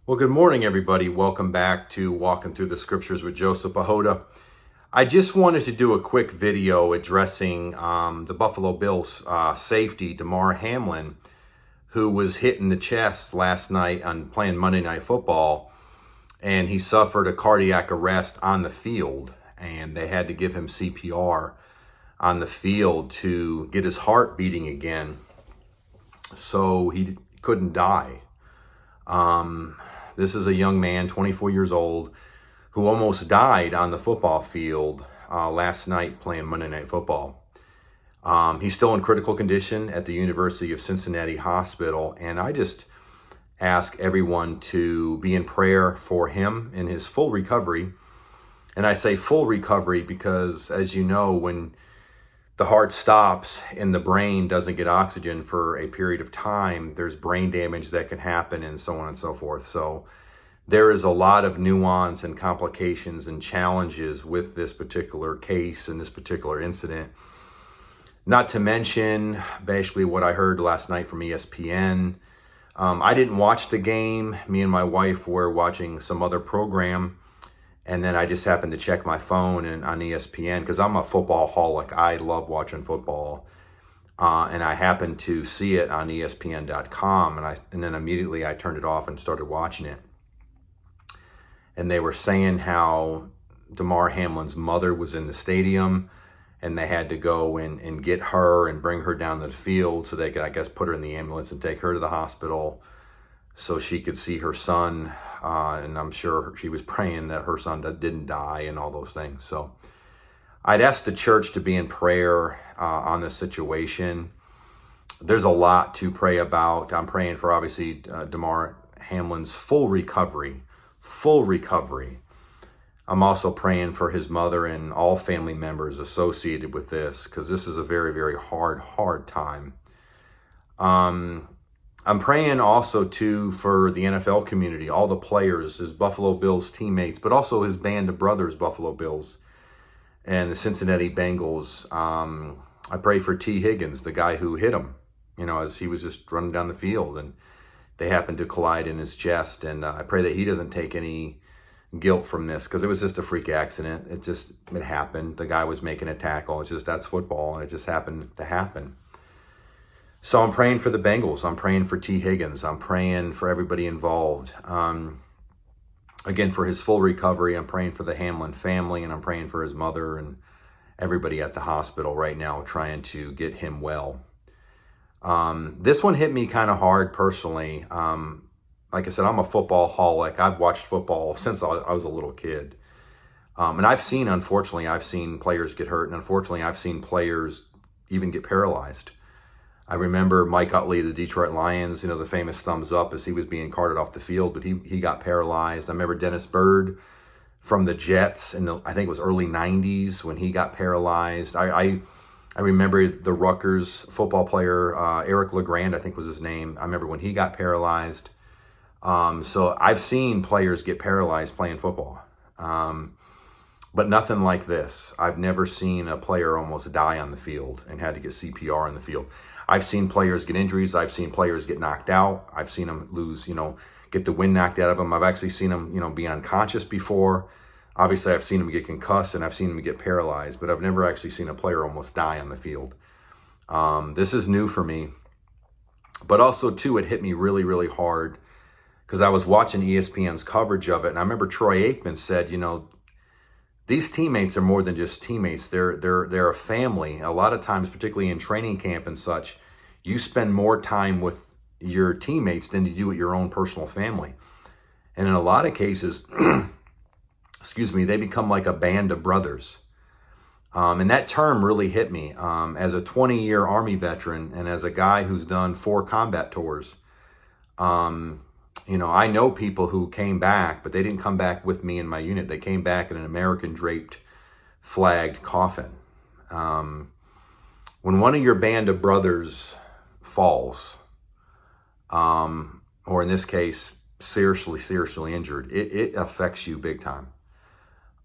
Well, good morning, everybody. Welcome back to Walking Through the Scriptures with Joseph Ahoda. I just wanted to do a quick video addressing the Buffalo Bills safety, Damar Hamlin, who was hit in the chest last night on playing Monday Night Football, and he suffered a cardiac arrest on the field, and they had to give him CPR on the field to get his heart beating again so he couldn't die. This is a young man, 24 years old, who almost died on the football field last night playing Monday Night Football. He's still in critical condition at the University of Cincinnati Hospital, and I just ask everyone to be in prayer for him in his full recovery. And I say full recovery because, as you know, when the heart stops and the brain doesn't get oxygen for a period of time, there's brain damage that can happen and so on and so forth. So there is a lot of nuance and complications and challenges with this particular case and this particular incident. Not to mention basically what I heard last night from ESPN. I didn't watch the game. Me and my wife were watching some other program. And then I just happened to check my phone and on ESPN because I'm a football holic. I love watching football. And I happened to see it on ESPN.com. And then immediately I turned it off and started watching it. And they were saying how Damar Hamlin's mother was in the stadium and they had to go and get her and bring her down to the field so they could, I guess, put her in the ambulance and take her to the hospital so she could see her son. And I'm sure she was praying that her son didn't die and all those things. So I'd ask the church to be in prayer on this situation. There's a lot to pray about. I'm praying for, obviously, Damar Hamlin's full recovery. I'm also praying for his mother and all family members associated with this because this is a very, very hard time. I'm praying also, too, for the NFL community, all the players, his Buffalo Bills teammates, but also his band of brothers, Buffalo Bills, and the Cincinnati Bengals. I pray for T. Higgins, the guy who hit him, as he was just running down the field, and they happened to collide in his chest. And I pray that he doesn't take any guilt from this because it was just a freak accident. It happened. The guy was making a tackle. That's football, and it just happened to happen. So I'm praying for the Bengals. I'm praying for T. Higgins. I'm praying for everybody involved. Again, for his full recovery. I'm praying for the Hamlin family, and I'm praying for his mother and everybody at the hospital right now trying to get him well. This one hit me kind of hard personally. Like I said, I'm a football holic. I've watched football since I was a little kid. And unfortunately, I've seen players get hurt, and unfortunately, I've seen players even get paralyzed. I remember Mike Utley, the Detroit Lions, the famous thumbs up as he was being carted off the field, but he got paralyzed. I remember Dennis Byrd from the Jets in I think it was early 90s when he got paralyzed. I remember the Rutgers football player, Eric LeGrand, I think was his name. I remember when he got paralyzed. So I've seen players get paralyzed playing football. But nothing like this. I've never seen a player almost die on the field and had to get CPR on the field. I've seen players get injuries. I've seen players get knocked out. I've seen them lose, get the wind knocked out of them. I've actually seen them, be unconscious before. Obviously, I've seen them get concussed and I've seen them get paralyzed, but I've never actually seen a player almost die on the field. This is new for me. But also, too, it hit me really, really hard because I was watching ESPN's coverage of it. And I remember Troy Aikman said, these teammates are more than just teammates. They're a family. A lot of times, particularly in training camp and such, you spend more time with your teammates than you do with your own personal family. And in a lot of cases, they become like a band of brothers. And that term really hit me. As a 20-year Army veteran and as a guy who's done 4 combat tours, I know people who came back, but they didn't come back with me in my unit. They came back in an American draped, flagged coffin. When one of your band of brothers falls, or in this case, seriously injured, it affects you big time.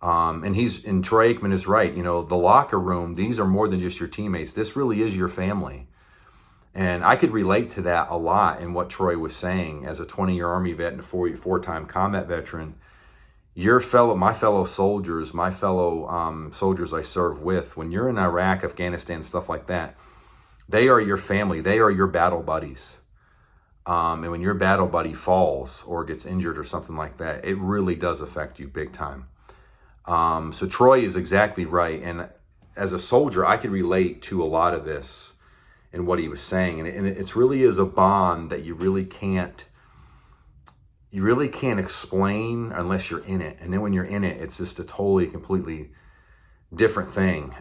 And Troy Aikman is right. The locker room, these are more than just your teammates. This really is your family. And I could relate to that a lot in what Troy was saying as a 20-year Army vet and a four-time combat veteran. My fellow soldiers, my fellow soldiers I serve with, when you're in Iraq, Afghanistan, stuff like that, they are your family. They are your battle buddies. And when your battle buddy falls or gets injured or something like that, it really does affect you big time. So Troy is exactly right. And as a soldier, I could relate to a lot of this and what he was saying. And it really is a bond that you really can't explain unless you're in it. And then when you're in it, it's just a totally, completely different thing.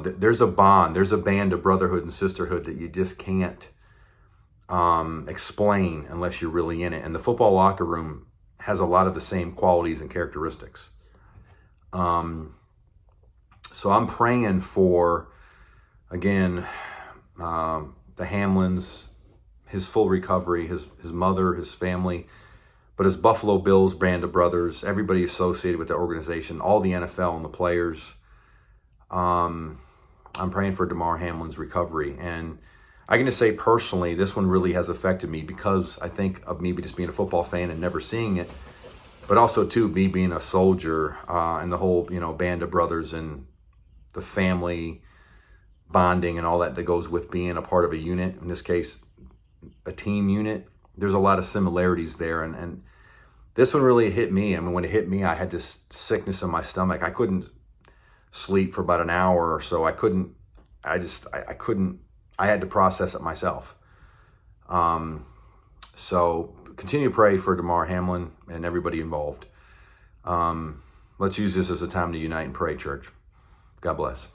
There's a bond, there's a band of brotherhood and sisterhood that you just can't explain unless you're really in it. And the football locker room has a lot of the same qualities and characteristics. So I'm praying for, again, the Hamlins, his full recovery, his mother, his family, but his Buffalo Bills band of brothers, everybody associated with the organization, all the NFL and the players. I'm praying for Damar Hamlin's recovery. And I can just say personally, this one really has affected me because I think of me just being a football fan and never seeing it, but also too, me being a soldier and the whole, band of brothers and the family bonding and all that goes with being a part of a unit, in this case, a team unit. There's a lot of similarities there. And this one really hit me. I mean, when it hit me, I had this sickness in my stomach. I couldn't sleep for about an hour or so. I had to process it myself. So continue to pray for Damar Hamlin and everybody involved. Let's use this as a time to unite and pray, church. God bless.